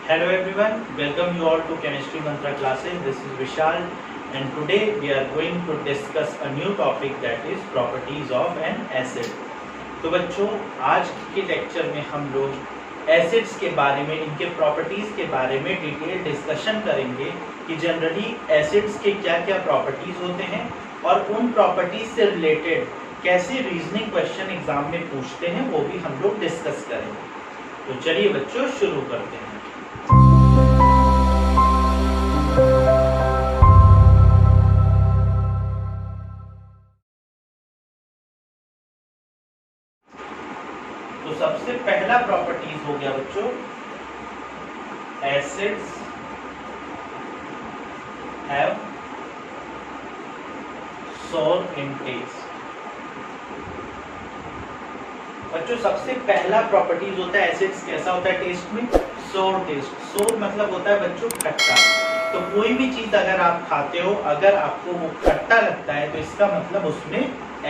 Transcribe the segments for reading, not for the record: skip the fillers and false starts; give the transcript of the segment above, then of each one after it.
Hello everyone, welcome you all to Chemistry Mantra classes. This is Vishal and today we are going to discuss a new topic that is properties of an acid. तो बच्चों आज के lecture में हम लोग acids के बारे में, इनके प्रॉपर्टीज के बारे में डिटेल डिस्कशन करेंगे कि जनरली एसिड्स के क्या क्या प्रॉपर्टीज होते हैं और उन प्रॉपर्टीज से रिलेटेड कैसे रीजनिंग क्वेश्चन एग्जाम में पूछते हैं वो भी हम लोग डिस्कस करेंगे। तो चलिए बच्चों शुरू करते हैं। तो सबसे पहला प्रॉपर्टीज हो गया बच्चों, एसिड्स हैव सोर इन टेस्ट। बच्चों सबसे पहला प्रॉपर्टीज होता है एसिड्स कैसा होता है टेस्ट में, सोर टेस्ट। सोर मतलब होता है बच्चों खट्टा। तो कोई भी चीज अगर आप खाते हो, अगर आपको वो खट्टा लगता है तो इसका मतलब उसमें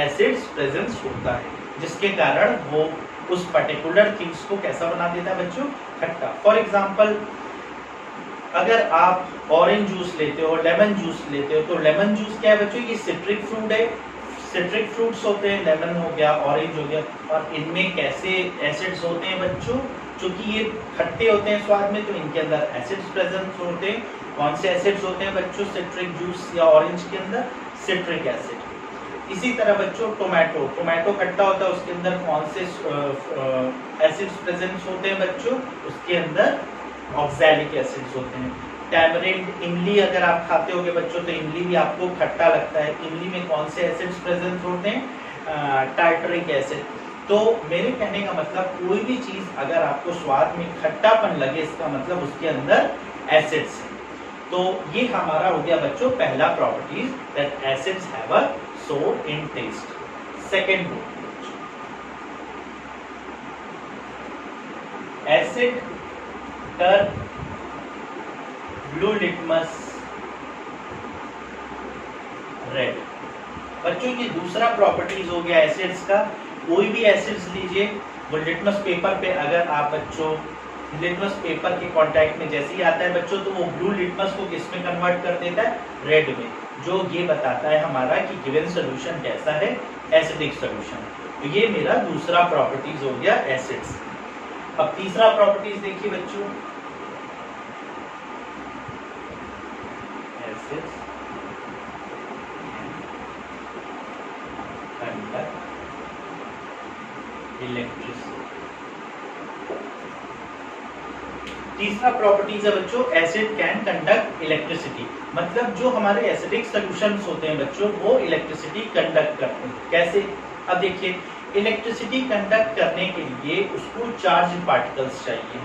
एसिड्स प्रेजेंस होता है, जिसके कारण वो उस पर्टिकुलर थिंग्स को कैसा बना देता है बच्चों, खट्टा। फॉर एग्जाम्पल अगर आप ऑरेंज जूस लेते हो, लेमन जूस लेते हो, तो लेमन जूस क्या है बच्चों, ये सिट्रिक फ्रूट है। सिट्रिक फ्रूट्स होते हैं, लेमन हो गया, ऑरेंज हो गया, और इनमें कैसे एसिड्स होते हैं बच्चों, क्योंकि ये खट्टे होते हैं स्वाद में तो इनके अंदर एसिड्स प्रेजेंट होते हैं। कौन से एसिड्स होते हैं बच्चों सिट्रिक जूस या ऑरेंज के अंदर, सिट्रिक एसिड। इसी तरह बच्चों टोमेटो खट्टा होता है, उसके अंदर कौन से एसिड्स प्रेजेंट होते हैं बच्चों, उसके अंदर ऑक्सैलिक एसिड्स होते हैं। टैमरिंड, इमली अगर आप खाते होगे बच्चों तो इमली भी आपको खट्टा लगता है, इमली में कौन से एसिड्स प्रेजेंट होते हैं, टार्टरिक एसिड। तो मेरे कहने का मतलब कोई भी चीज अगर आपको स्वाद में खट्टापन लगे इसका मतलब उसके अंदर एसिड्स है। तो ये हमारा हो गया बच्चों पहला properties, that acids have a sour in taste. Second, acid turn blue litmus red. बच्चों ये दूसरा प्रॉपर्टीज हो गया एसिड्स का। कोई भी एसिड्स लीजिए, वो लिटमस पेपर पे अगर आप बच्चों लिटमस पेपर के कांटेक्ट में जैसे ही आता है बच्चों तो वो ब्लू लिटमस को किस में कन्वर्ट कर देता है, रेड में, जो ये बताता है हमारा कि गिवन सोल्यूशन कैसा है, एसिडिक सोल्यूशन। तो ये मेरा दूसरा प्रॉपर्टीज हो गया एसिड्स। अब तीसरा प्रॉपर्टीज देखिए बच्चों, एसिड्स कंडक्ट इलेक्ट्रिसिटी। तीसरा प्रॉपर्टीज है बच्चों, एसिड कैन कंडक्ट इलेक्ट्रिसिटी। मतलब जो हमारे एसिडिक सॉल्यूशंस होते हैं बच्चों वो इलेक्ट्रिसिटी कंडक्ट करते हैं। कैसे, अब देखिए इलेक्ट्रिसिटी कंडक्ट करने के लिए उसको चार्ज पार्टिकल्स चाहिए,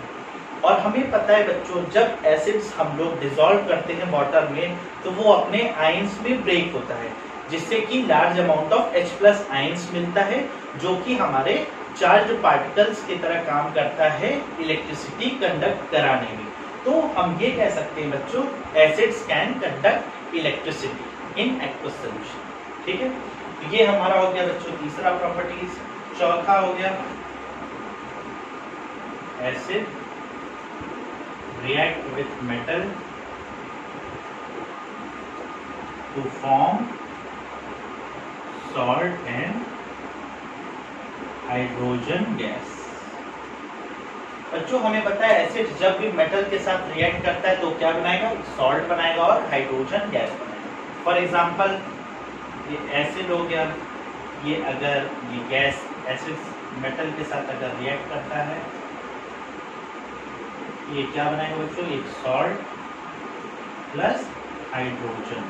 और हमें पता है बच्चों जब एसिड्स हम लोग डिसॉल्व करते हैं वाटर में तो वो अपने आयंस में ब्रेक होता है, जिससे कि large amount of H+ ions मिलता है, जो कि हमारे चार्ज पार्टिकल्स की तरह काम करता है इलेक्ट्रिसिटी कंडक्ट कराने में। तो हम ये कह सकते हैं बच्चों acids can conduct electricity in aqueous solution. ठीक है, तो ये हमारा हो गया बच्चों तीसरा प्रॉपर्टीज। चौथा हो गया acid react with metal to form salt and hydrogen gas। बच्चों हमें पता है एसिड जब भी मेटल के साथ रिएक्ट करता है तो क्या बनाएगा, सॉल्ट बनाएगा और हाइड्रोजन गैस बनाएगा। फॉर एग्जांपल ये एसिड हो गया, ये अगर ये गैस एसिड मेटल के साथ अगर रिएक्ट करता है ये क्या बनाएगा बच्चों, एक सॉल्ट प्लस हाइड्रोजन।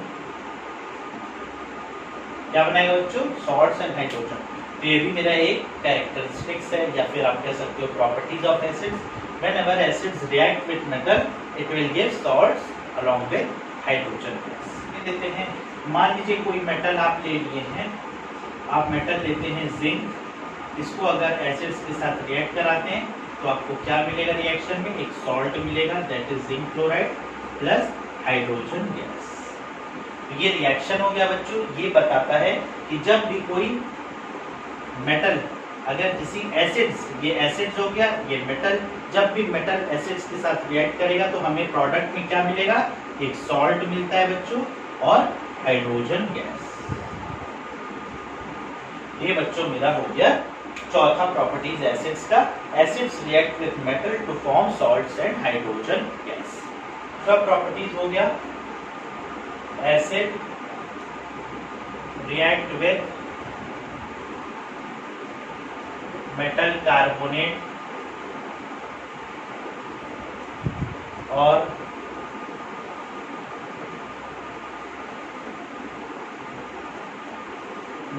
क्या बनाएगा बच्चों, सॉल्ट्स एंड हाइड्रोजन। तो ये भी मेरा एक कैरेक्टरिस्टिक्स है या फिर आप कह सकते हो properties of acids. Whenever acids react with metal it will give salts along with hydrogen gas. देते हैं, मान लीजिए कोई मेटल आप ले लिए हैं, आप मेटल लेते हैं जिंक, इसको अगर एसिड्स के साथ रिएक्ट कराते हैं तो आपको क्या मिलेगा रिएक्शन में, एक सॉल्ट मिलेगा that is zinc chloride plus hydrogen gas. तो ये रिएक्शन हो गया बच्चों। ये बताता है कि जब भी कोई मेटल अगर किसी एसिड्स, ये एसिड्स हो गया, ये मेटल, जब भी मेटल एसिड्स के साथ रिएक्ट करेगा तो हमें प्रोडक्ट में क्या मिलेगा, एक सॉल्ट मिलता है बच्चों और हाइड्रोजन गैस। ये बच्चों मेरा हो गया चौथा प्रॉपर्टीज एसिड्स का। Acids react with metal to form salts and hydrogen gas. सब प्रॉपर्टीज हो गया, acid react with metal carbonate और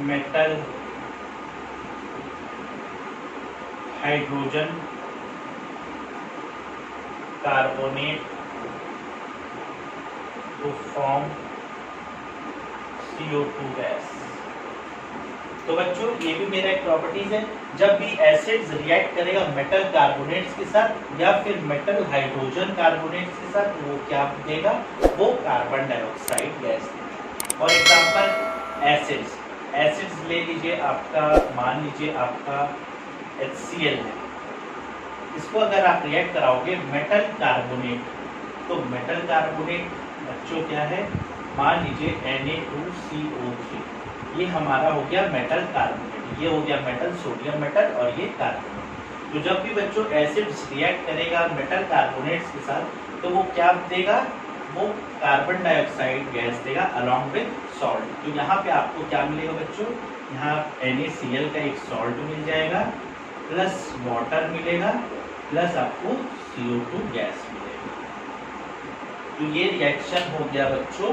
metal hydrogen carbonate to form CO2 gas. तो बच्चों ये भी मेरा एक प्रॉपर्टीज है, जब भी एसिड्स रिएक्ट करेगा मेटल कार्बोनेट्स के साथ या फिर मेटल हाइड्रोजन कार्बोनेट्स के साथ, वो क्या देगा, वो कार्बन डाइऑक्साइड गैस देगा। और एग्जांपल एसिड्स, एसिड्स ले लीजिए आपका, मान लीजिए आपका HCl है, इसको अगर आप रिएक्ट कराओगे मेटल कार्बोनेट, तो मेटल कार्बोनेट बच्चों क्या है, मान लीजिए Na2CO3, ये हमारा हो गया मेटल कार्बोनेट, ये हो गया मेटल, सोडियम मेटल और ये कार्बोनेट। तो जब भी बच्चों एसिड्स रिएक्ट करेगा मेटल कार्बोनेट्स के साथ तो वो क्या देगा, वो कार्बन डाइऑक्साइड गैस देगा अलॉन्ग विद सॉल्ट। तो यहाँ पे आपको क्या मिलेगा बच्चों, यहाँ NaCl का एक सॉल्ट मिल जाएगा प्लस वाटर मिलेगा प्लस आपको CO2 गैस मिलेगा। तो ये रिएक्शन हो गया बच्चों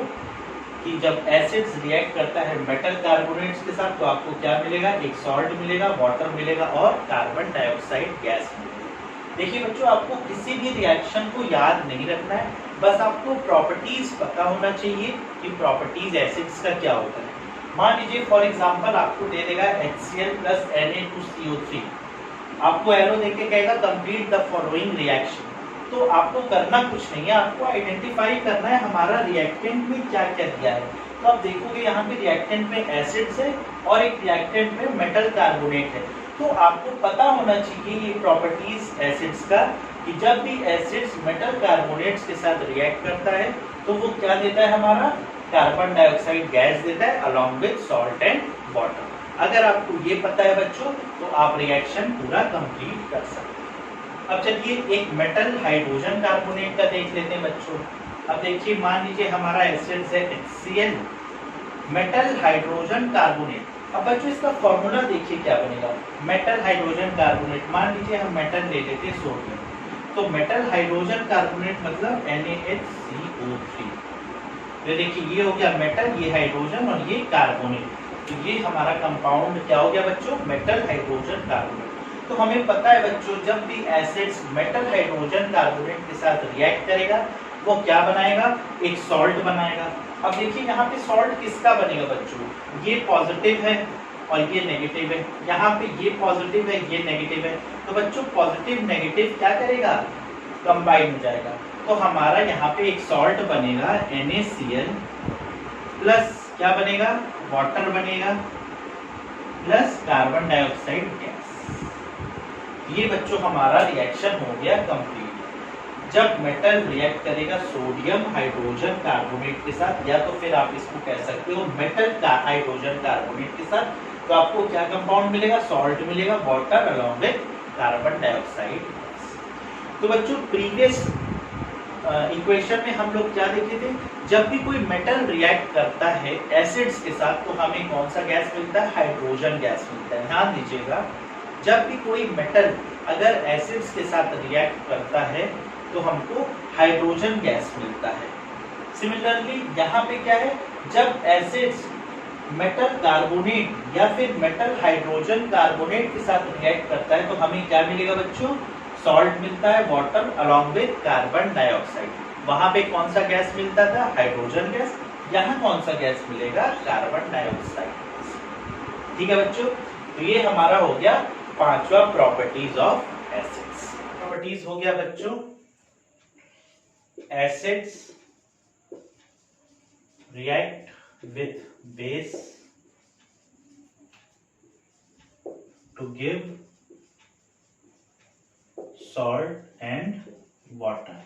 कि जब एसिड्स रिएक्ट करता है मेटल कार्बोनेट्स के साथ तो आपको क्या मिलेगा, एक सॉल्ट मिलेगा, वाटर मिलेगा और कार्बन डाइऑक्साइड गैस मिलेगा। देखिए बच्चों, आपको किसी भी रिएक्शन को याद नहीं रखना है, बस आपको प्रॉपर्टीज पता होना चाहिए कि प्रॉपर्टीज एसिड्स का क्या होता है। मान लीजिए फॉर एग्जांपल आपको दे देगा HCl प्लस Na2CO3, आपको एरो देके कहेगा कंप्लीट द फॉलोइंग रिएक्शन, तो आपको करना कुछ नहीं है, आपको आइडेंटिफाई करना है हमारा रिएक्टेंट में क्या क्या दिया है। तो आप देखोगे यहाँ पे रिएक्टेंट में एसिड्स है और एक रिएक्टेंट में मेटल कार्बोनेट है। तो आपको पता होना चाहिए ये प्रॉपर्टीज एसिड्स का कि जब भी एसिड्स मेटल कार्बोनेट्स के साथ रिएक्ट करता है तो वो क्या देता है, हमारा कार्बन डाइऑक्साइड गैस देता है along with salt and water. अगर आपको ये पता है बच्चों तो आप रिएक्शन पूरा कंप्लीट कर सकते हैं। अब चलिए एक मेटल हाइड्रोजन कार्बोनेट का देख लेते हैं बच्चों। अब देखिए मान लीजिए हमारा एसिड है HCl, मेटल हाइड्रोजन कार्बोनेट। अब बच्चों इसका फॉर्मूला देखिए क्या बनेगा, मेटल हाइड्रोजन कार्बोनेट, मान लीजिए हम मेटल ले लेते हैं सोडियम, तो मेटल हाइड्रोजन कार्बोनेट मतलब NaHCO3। तो देखिए ये हो गया मेटल, ये हाइड्रोजन और ये कार्बोनेट, तो ये हमारा कंपाउंड क्या हो गया बच्चों, मेटल हाइड्रोजन कार्बोनेट। तो हमें पता है बच्चों जब भी एसिड्स मेटल हाइड्रोजन कार्बोनेट के साथ रिएक्ट करेगा वो क्या बनाएगा, एक सॉल्ट बनाएगा। अब देखिए यहाँ पे सॉल्ट किसका बनेगा बच्चों, ये पॉजिटिव है और ये नेगेटिव है, यहाँ पे ये पॉजिटिव है ये नेगेटिव है, तो बच्चों पॉजिटिव नेगेटिव क्या करेगा, कंबाइन हो जाएगा। तो हमारा यहाँ पे एक सॉल्ट बनेगा NaCl प्लस क्या बनेगा, वाटर बनेगा प्लस कार्बन डाइऑक्साइड गैस। ये बच्चों हमारा रिएक्शन हो गया कंप्लीट। जब मेटल रिएक्ट करेगा सोडियम हाइड्रोजन कार्बोनेट के साथ, या तो फिर आप इसको कह सकते हो मेटल का हाइड्रोजन कार्बोनेट के साथ, तो आपको क्या कंपाउंड मिलेगा, सॉल्ट मिलेगा, water along with carbon dioxide gas. तो बच्चों प्रीवियस इक्वेशन में हम लोग क्या देखे थे, जब भी कोई मेटल रिएक्ट करता है एसिड्स के साथ तो हमें कौन सा गैस मिलता है, हाइड्रोजन गैस मिलता है। ध्यान दीजिएगा, जब भी कोई मेटल अगर एसिड्स के साथ रिएक्ट करता है तो हमको हाइड्रोजन गैस मिलता है। सिमिलरली यहाँ पे क्या है, जब एसिड्स मेटल कार्बोनेट या फिर मेटल हाइड्रोजन कार्बोनेट के साथ रिएक्ट करता है तो हमें क्या मिलेगा बच्चों, सॉल्ट मिलता है, water along with carbon dioxide. वहां पे कौन सा गैस मिलता था, हाइड्रोजन गैस, यहाँ कौन सा गैस मिलेगा, कार्बन डाइऑक्साइड। ठीक है बच्चों, तो ये हमारा हो गया पांचवा प्रॉपर्टीज ऑफ एसिड्स। प्रॉपर्टीज हो गया बच्चों, acids react with base to give salt and water.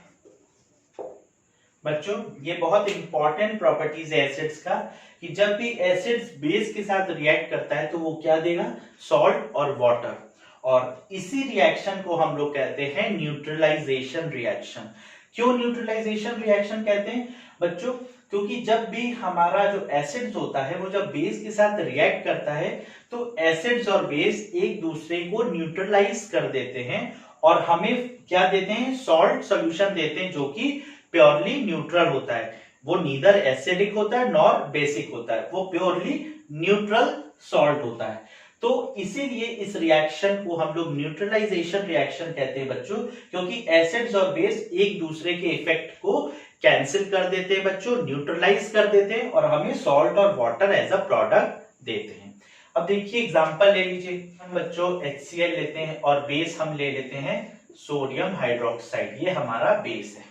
बच्चों ये बहुत इंपॉर्टेंट प्रॉपर्टीज है एसिड्स का कि जब भी एसिड्स बेस के साथ रिएक्ट करता है तो वो क्या देगा, सॉल्ट और वाटर। और इसी रिएक्शन को हम लोग कहते हैं न्यूट्रलाइजेशन रिएक्शन। क्यों न्यूट्रलाइजेशन रिएक्शन कहते हैं बच्चों, क्योंकि जब भी हमारा जो एसिड्स होता है वो जब बेस के साथ रिएक्ट करता है तो एसिड्स और बेस एक दूसरे को न्यूट्रलाइज कर देते हैं और हमें क्या देते हैं, सॉल्ट सॉल्यूशन देते हैं जो कि प्योरली न्यूट्रल होता है। वो नीदर एसिडिक होता है नॉर बेसिक होता है, वो प्योरली न्यूट्रल सॉल्ट होता है। तो इसीलिए इस रिएक्शन को हम लोग न्यूट्रलाइजेशन रिएक्शन कहते हैं बच्चों, क्योंकि एसिड्स और बेस एक दूसरे के इफेक्ट को कैंसिल कर देते हैं बच्चों, न्यूट्रलाइज कर देते हैं और हमें सॉल्ट और वाटर एज अ प्रोडक्ट देते हैं। अब देखिए एग्जांपल ले लीजिए, हम बच्चों HCl लेते हैं और बेस हम ले लेते हैं सोडियम हाइड्रोक्साइड, ये हमारा बेस है।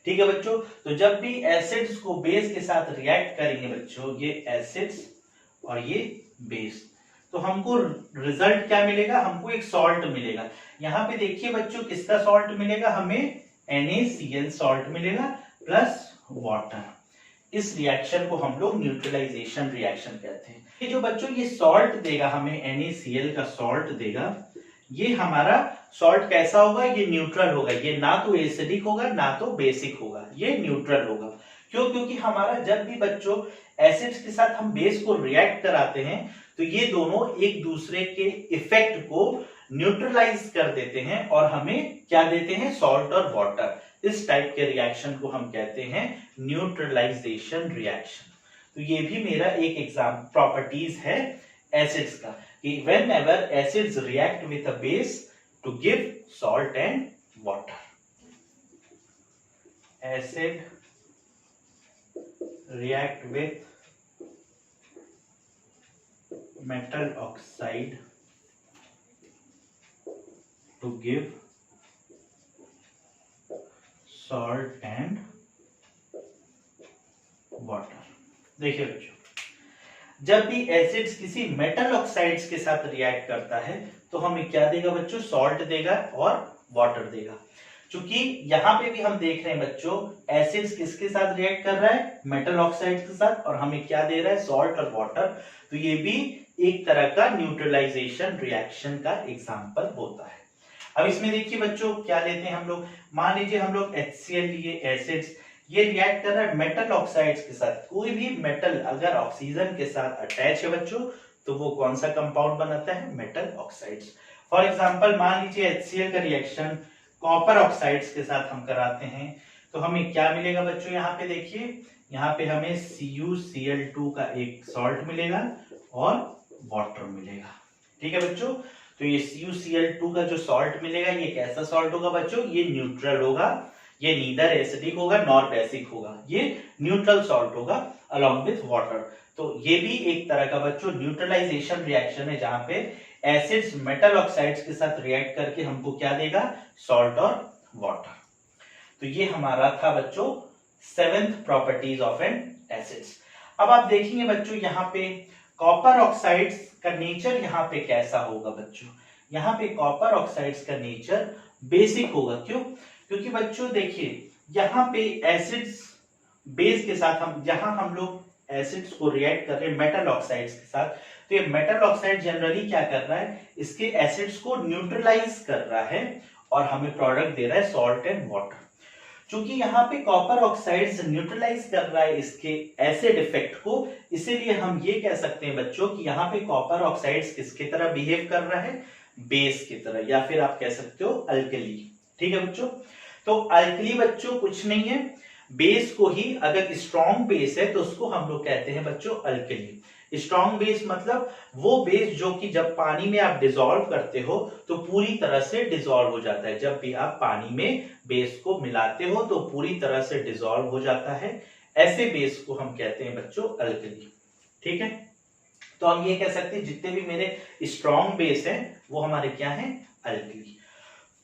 ठीक है बच्चों, तो जब भी एसिड्स को बेस के साथ रिएक्ट करेंगे बच्चों, ये एसिड्स और ये बेस, तो हमको रिजल्ट क्या मिलेगा, हमको एक सॉल्ट मिलेगा। यहाँ पे देखिए बच्चों किसका सॉल्ट मिलेगा, हमें NaCl सॉल्ट मिलेगा प्लस वाटर। इस रिएक्शन को हम लोग न्यूट्रलाइजेशन रिएक्शन कहते हैं। ये जो बच्चों ये सॉल्ट देगा हमें, NaCl का सॉल्ट देगा, ये हमारा सॉल्ट कैसा होगा, ये न्यूट्रल होगा, ये ना तो एसिडिक होगा ना तो बेसिक होगा, ये न्यूट्रल होगा। क्यों, क्योंकि हमारा जब भी बच्चों एसिड्स के साथ हम बेस को रिएक्ट कराते हैं तो ये दोनों एक दूसरे के इफेक्ट को न्यूट्रलाइज कर देते हैं और हमें क्या देते हैं, सॉल्ट और वाटर। इस टाइप के रिएक्शन को हम कहते हैं न्यूट्रलाइजेशन रिएक्शन। तो ये भी मेरा एक एग्जाम प्रॉपर्टीज है एसिड्स का कि whenever acids react with a base to give salt and water. Acid react with metal oxide to give salt and water. देखिए बच्चों, जब भी एसिड्स किसी मेटल ऑक्साइड्स के साथ रिएक्ट करता है तो हमें क्या देगा बच्चों, सॉल्ट देगा और वाटर देगा। क्योंकि यहाँ पे भी हम देख रहे हैं बच्चों एसिड्स किसके साथ रिएक्ट कर रहा है, मेटल ऑक्साइड्स के साथ, और हमें क्या दे रहा है, सॉल्ट और वाटर। तो ये भी एक तरह का न्यूट्रलाइजेशन रिएक्शन का एग्जाम्पल होता है। अब इसमें देखिए बच्चों क्या लेते हैं हम लोग, मान लीजिए हम लोग HCl लिए, एसिड्स ये रिएक्ट कर रहा है मेटल ऑक्साइड्स के साथ। कोई भी मेटल अगर ऑक्सीजन के साथ अटैच है बच्चों तो वो कौन सा कंपाउंड बनाता है, मेटल ऑक्साइड्स। फॉर एग्जांपल मान लीजिए HCl का रिएक्शन कॉपर ऑक्साइड्स के साथ हम कराते हैं तो हमें क्या मिलेगा बच्चों, यहाँ पे देखिए, यहाँ पे हमें CuCl2 का एक सॉल्ट मिलेगा और वाटर मिलेगा। ठीक है बच्चों, तो ये CuCl2 का जो सॉल्ट मिलेगा ये कैसा सॉल्ट होगा बच्चों, ये न्यूट्रल होगा, ये नीदर एसिडिक होगा नॉर बेसिक होगा, ये न्यूट्रल सॉल्ट होगा अलॉन्ग विथ वाटर। तो ये भी एक तरह का बच्चों न्यूट्रलाइजेशन रिएक्शन है जहां पे एसिड्स मेटल ऑक्साइड्स के साथ रिएक्ट करके हमको क्या देगा, सॉल्ट और वाटर। तो ये हमारा था बच्चों 7th properties of an acids. अब आप देखेंगे बच्चों यहाँ पे कॉपर ऑक्साइड्स का नेचर यहाँ पे कैसा होगा बच्चों, यहाँ पे कॉपर ऑक्साइड्स का नेचर बेसिक होगा। क्यों, क्योंकि बच्चों देखिए यहाँ पे एसिड्स बेस के साथ हम, जहां हम लोग एसिड्स को रिएक्ट कर रहे हैं मेटल ऑक्साइड्स के साथ, तो ये मेटल ऑक्साइड जनरली क्या कर रहा है, इसके एसिड्स को न्यूट्रलाइज कर रहा है और हमें प्रोडक्ट दे रहा है सॉल्ट एंड वाटर। क्योंकि यहाँ पे कॉपर ऑक्साइड्स न्यूट्रलाइज कर रहा है इसके एसिड इफेक्ट को, इसीलिए हम ये कह सकते हैं बच्चों कि यहाँ पे कॉपर ऑक्साइड्स किसकी तरह बिहेव कर रहा है, बेस की तरह, या फिर आप कह सकते हो अल्कली। ठीक है बच्चों, तो अल्कली बच्चों कुछ नहीं है, बेस को ही, अगर स्ट्रॉन्ग बेस है तो उसको हम लोग कहते हैं बच्चों अल्कली। स्ट्रॉन्ग बेस मतलब वो बेस जो कि जब पानी में आप डिसॉल्व करते हो तो पूरी तरह से डिसॉल्व हो जाता है। जब भी आप पानी में बेस को मिलाते हो तो पूरी तरह से डिसॉल्व हो जाता है, ऐसे बेस को हम कहते हैं बच्चों अल्कली। ठीक है, तो हम ये कह सकते हैं जितने भी मेरे स्ट्रॉन्ग बेस हैं वो हमारे क्या हैं, अल्कली।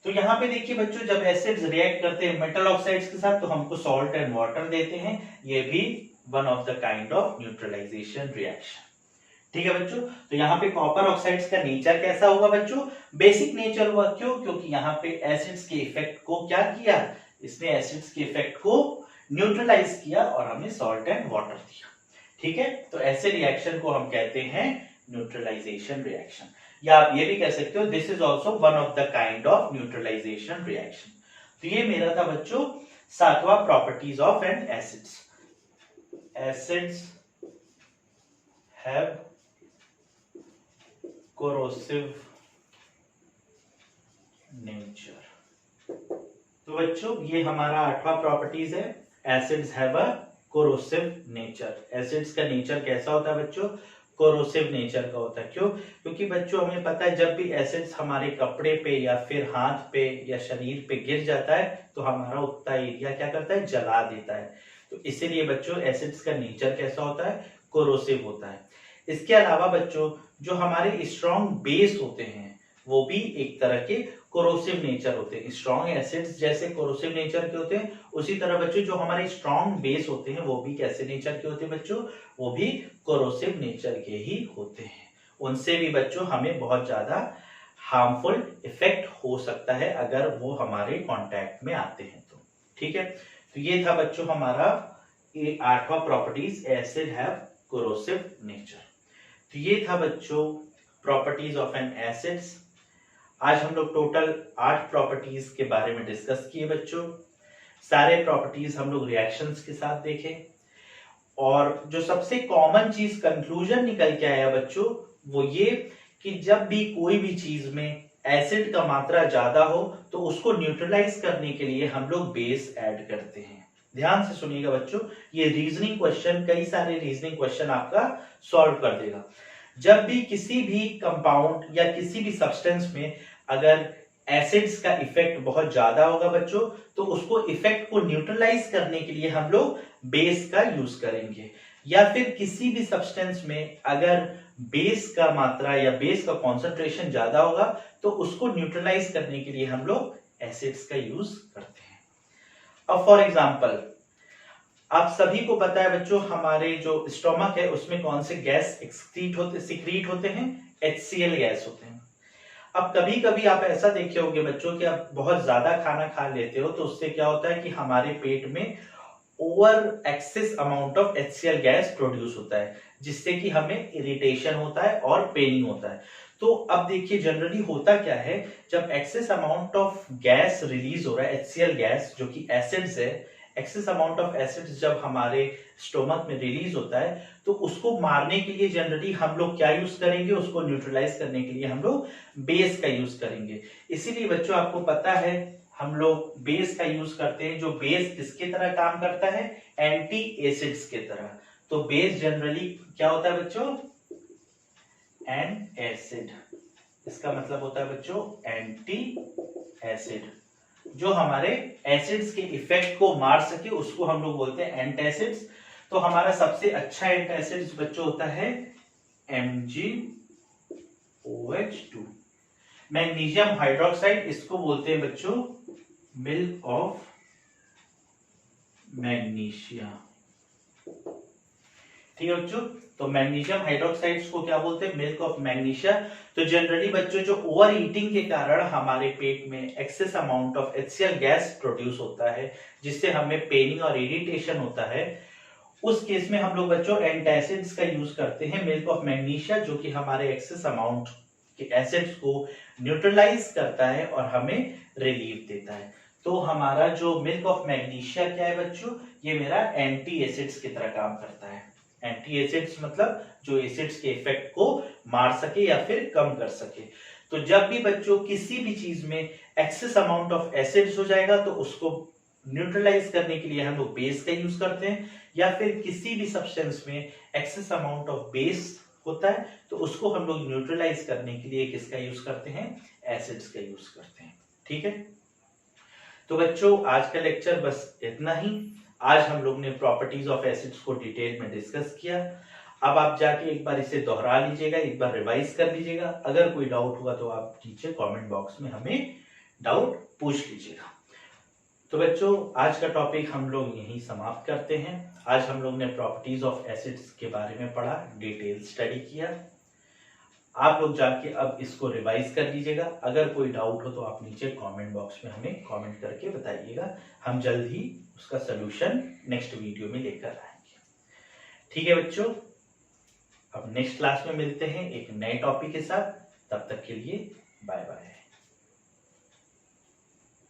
तो यहाँ पे देखिए बच्चों जब एसिड्स रिएक्ट करते हैं मेटल ऑक्साइड्स के साथ तो हमको सॉल्ट एंड वाटर देते हैं, ये भी one of the kind of neutralisation reaction. ठीक है बच्चों, तो यहाँ पे कॉपर ऑक्साइड्स का नेचर कैसा हुआ बच्चों, बेसिक नेचर हुआ। क्यों, क्योंकि यहाँ पे एसिड्स के इफेक्ट को क्या किया, इसने एसिड्स के इफेक्ट को न्यूट्रलाइज किया और हमें सॉल्ट एंड वाटर दिया। ठीक है, तो ऐसे रिएक्शन को हम कहते हैं न्यूट्रलाइजेशन रिएक्शन, या आप ये भी कह सकते हो this is also one of the kind of neutralisation reaction. तो ये मेरा था बच्चों 7वां properties of an acids. Acids have corrosive nature. तो बच्चों ये हमारा 8वां प्रॉपर्टीज है, acids have a corrosive nature. Acids का नेचर कैसा होता है बच्चों, कोरोसिव नेचर का होता है। क्यों, क्योंकि बच्चों हमें पता है जब भी एसिड्स हमारे कपड़े पे या फिर हाथ पे या शरीर पे गिर जाता है तो हमारा उतना एरिया क्या करता है, जला देता है। तो इसीलिए बच्चों एसिड्स का नेचर कैसा होता है, कोरोसिव होता है। इसके अलावा बच्चों जो हमारे स्ट्रॉन्ग बेस होते हैं वो भी एक तरह के कोरोसिव नेचर होते हैं। स्ट्रॉन्ग एसिड्स जैसे कोरोसिव नेचर के होते हैं, उसी तरह बच्चों जो हमारे स्ट्रॉन्ग बेस होते हैं वो भी कैसे नेचर के होते हैं बच्चों, वो भी कोरोसिव नेचर के ही होते हैं। उनसे भी बच्चों हमें बहुत ज्यादा हार्मफुल इफेक्ट हो सकता है अगर वो हमारे कांटेक्ट में आते हैं तो। ठीक है, तो ये था बच्चों हमारा 8वां properties, acid have corrosive nature. तो ये था बच्चों प्रॉपर्टीज ऑफ एन एसिड्स। आज हम लोग टोटल 8 प्रॉपर्टीज के बारे में डिस्कस किए बच्चों। सारे प्रॉपर्टीज हम लोग रिएक्शंस के साथ देखे, और जो सबसे कॉमन चीज कंक्लूजन निकल के आया बच्चों वो ये कि जब भी कोई भी चीज में एसिड का मात्रा ज्यादा हो तो उसको न्यूट्रलाइज करने के लिए हम लोग बेस ऐड करते हैं। ध्यान से सुनिएगा बच्चों, ये रीजनिंग क्वेश्चन, कई सारे रीजनिंग क्वेश्चन आपका सॉल्व कर देगा। जब भी किसी भी कंपाउंड या किसी भी सब्सटेंस में अगर एसिड्स का इफेक्ट बहुत ज्यादा होगा बच्चों तो उसको इफेक्ट को न्यूट्रलाइज करने के लिए हम लोग बेस का यूज करेंगे। या फिर किसी भी सब्सटेंस में अगर बेस का मात्रा या बेस का कॉन्सेंट्रेशन ज्यादा होगा तो उसको न्यूट्रलाइज करने के लिए हम लोग एसिड्स का यूज करते हैं। अब फॉर एग्जांपल आप सभी को पता है बच्चों हमारे जो स्टोमक है उसमें कौन से गैस सिक्रीट होते हैं, HCl गैस होते हैं। अब कभी कभी आप ऐसा देखे होंगे बच्चों कि आप बहुत ज्यादा खाना खा लेते हो तो उससे क्या होता है कि हमारे पेट में over excess amount of HCl gas produce होता है, जिससे कि हमें इरिटेशन होता है और पेनिंग होता है। तो अब देखिए जनरली होता क्या है, जब excess amount of gas release हो रहा है, HCl गैस जो कि एसिड्स है, एक्सेस अमाउंट ऑफ एसिड्स जब हमारे स्टोमक में रिलीज होता है तो उसको मारने के लिए जनरली हम लोग क्या यूज करेंगे, उसको न्यूट्रलाइज करने के लिए हम लोग बेस का यूज करेंगे। इसीलिए बच्चों आपको पता है हम लोग बेस का यूज करते हैं। जो बेस किसके तरह काम करता है, एंटी एसिड्स के तरह। तो बेस जनरली क्या होता है बच्चों, एन एसिड। इसका मतलब होता है बच्चों एंटी एसिड। जो हमारे एसिड्स के इफेक्ट को मार सके उसको हम लोग बोलते हैं एंटासिड्स। तो हमारा सबसे अच्छा एंटासिड्स बच्चों होता है MgOH2। मैग्नीशियम हाइड्रोक्साइड, इसको बोलते हैं बच्चों मिल्क ऑफ मैग्नीशिया। ठीक है बच्चों, तो मैग्नीशियम हाइड्रोक्साइड्स को क्या बोलते हैं, मिल्क ऑफ मैग्नीशिया। तो जनरली बच्चों जो ओवर ईटिंग के कारण हमारे पेट में excess amount of HCl gas produce होता है, जिससे हमें पेनिंग और इरिटेशन होता है, उस केस में हम लोग बच्चों एंटासिड्स का यूज करते हैं, मिल्क ऑफ मैग्नीशिया, जो कि हमारे एक्सेस अमाउंट के एसिड्स को न्यूट्रलाइज करता है और हमें रिलीफ देता है। तो हमारा जो मिल्क ऑफ मैग्नीशिया क्या है बच्चों, ये मेरा एंटी एसिड्स की तरह काम करता है। एंटी एसिड्स मतलब जो एसिड्स के इफेक्ट को मार सके या फिर कम कर सके। तो जब भी बच्चों किसी भी चीज में एक्सेस अमाउंट ऑफ एसिड्स हो जाएगा तो उसको न्यूट्रलाइज करने के लिए हम लोग बेस का यूज करते हैं, या फिर किसी भी सब्सटेंस में एक्सेस अमाउंट ऑफ बेस होता है तो उसको हम लोग न्यूट्रलाइज करने के लिए किसका यूज करते हैं, एसिड्स का यूज करते हैं। ठीक है, तो बच्चों आज का लेक्चर बस इतना ही। आज हम लोग ने प्रॉपर्टीज ऑफ एसिड्स को डिटेल में डिस्कस किया। अब आप जाके एक बार इसे दोहरा लीजिएगा, एक बार रिवाइज कर लीजिएगा। अगर कोई डाउट हुआ तो आप नीचे कमेंट बॉक्स में हमें डाउट पूछ लीजिएगा। तो बच्चों आज का टॉपिक हम लोग यहीं समाप्त करते हैं। आज हम लोग ने प्रॉपर्टीज ऑफ एसिड्स के बारे में पढ़ा, डिटेल स्टडी किया। आप लोग जाके अब इसको रिवाइज कर लीजिएगा। अगर कोई डाउट हो तो आप नीचे कमेंट बॉक्स में हमें कमेंट करके बताइएगा। हम जल्द ही उसका सलूशन नेक्स्ट वीडियो में लेकर आएंगे। ठीक है बच्चों, अब नेक्स्ट क्लास में मिलते हैं एक नए टॉपिक के साथ। तब तक के लिए बाय बाय।